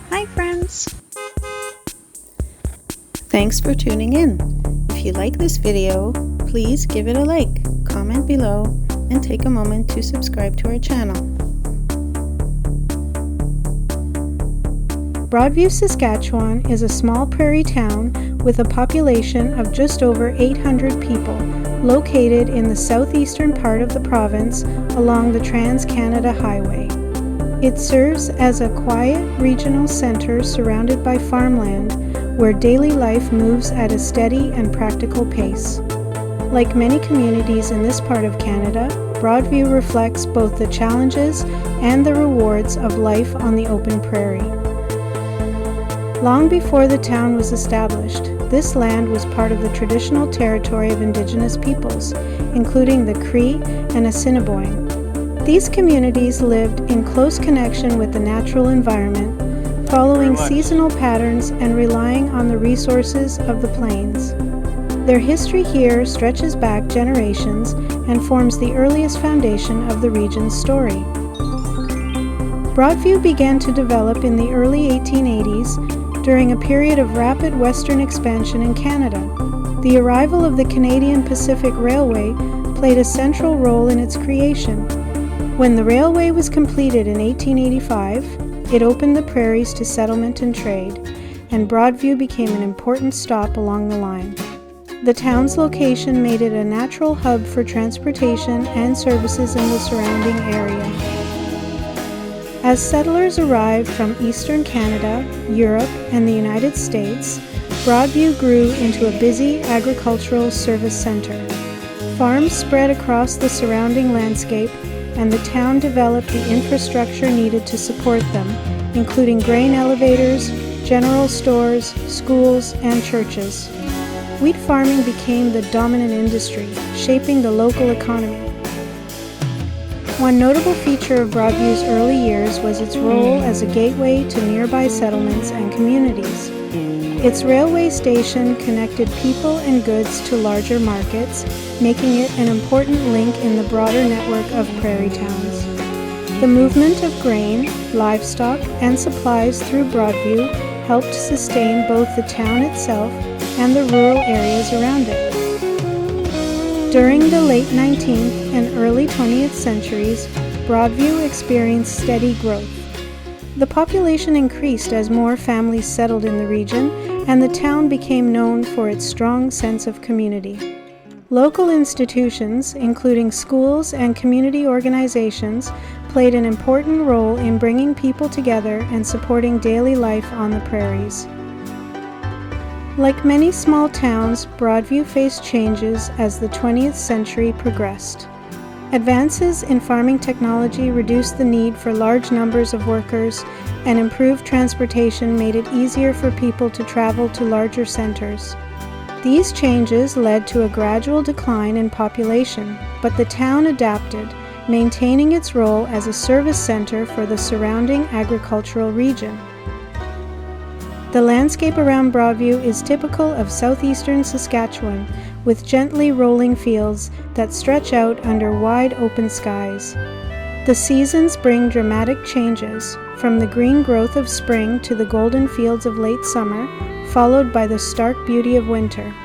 Hi friends! Thanks for tuning in. If you like this video, please give it a like, comment below, and take a moment to subscribe to our channel. Broadview, Saskatchewan is a small prairie town with a population of just over 800 people, located in the southeastern part of the province along the Trans-Canada Highway. It serves as a quiet regional centre surrounded by farmland, where daily life moves at a steady and practical pace. Like many communities in this part of Canada, Broadview reflects both the challenges and the rewards of life on the open prairie. Long before the town was established, this land was part of the traditional territory of Indigenous peoples, including the Cree and Assiniboine. These communities lived in close connection with the natural environment, following seasonal patterns and relying on the resources of the plains. Their history here stretches back generations and forms the earliest foundation of the region's story. Broadview began to develop in the early 1880s during a period of rapid western expansion in Canada. The arrival of the Canadian Pacific Railway played a central role in its creation. When the railway was completed in 1885, it opened the prairies to settlement and trade, and Broadview became an important stop along the line. The town's location made it a natural hub for transportation and services in the surrounding area. As settlers arrived from eastern Canada, Europe, and the United States, Broadview grew into a busy agricultural service centre. Farms spread across the surrounding landscape, and the town developed the infrastructure needed to support them, including grain elevators, general stores, schools, and churches. Wheat farming became the dominant industry, shaping the local economy. One notable feature of Broadview's early years was its role as a gateway to nearby settlements and communities. Its railway station connected people and goods to larger markets, making it an important link in the broader network of prairie towns. The movement of grain, livestock, and supplies through Broadview helped sustain both the town itself and the rural areas around it. During the late 19th and early 20th centuries, Broadview experienced steady growth. The population increased as more families settled in the region, and the town became known for its strong sense of community. Local institutions, including schools and community organizations, played an important role in bringing people together and supporting daily life on the prairies. Like many small towns, Broadview faced changes as the 20th century progressed. Advances in farming technology reduced the need for large numbers of workers, and improved transportation made it easier for people to travel to larger centers. These changes led to a gradual decline in population, but the town adapted, maintaining its role as a service center for the surrounding agricultural region. The landscape around Broadview is typical of southeastern Saskatchewan, with gently rolling fields that stretch out under wide open skies. The seasons bring dramatic changes, from the green growth of spring to the golden fields of late summer, followed by the stark beauty of winter.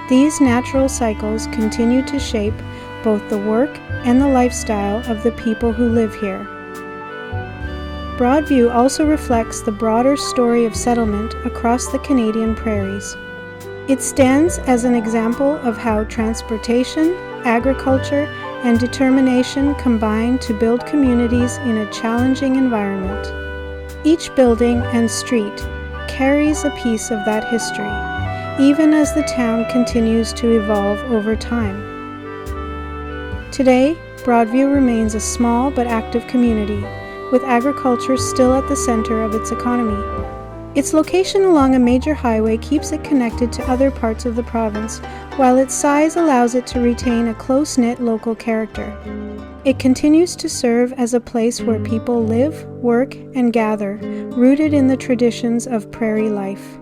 These natural cycles continue to shape both the work and the lifestyle of the people who live here. Broadview also reflects the broader story of settlement across the Canadian prairies. It stands as an example of how transportation, agriculture, and determination combine to build communities in a challenging environment. Each building and street carries a piece of that history, even as the town continues to evolve over time. Today, Broadview remains a small but active community, with agriculture still at the center of its economy. Its location along a major highway keeps it connected to other parts of the province, while its size allows it to retain a close-knit local character. It continues to serve as a place where people live, work, and gather, rooted in the traditions of prairie life.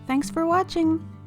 Thanks for watching!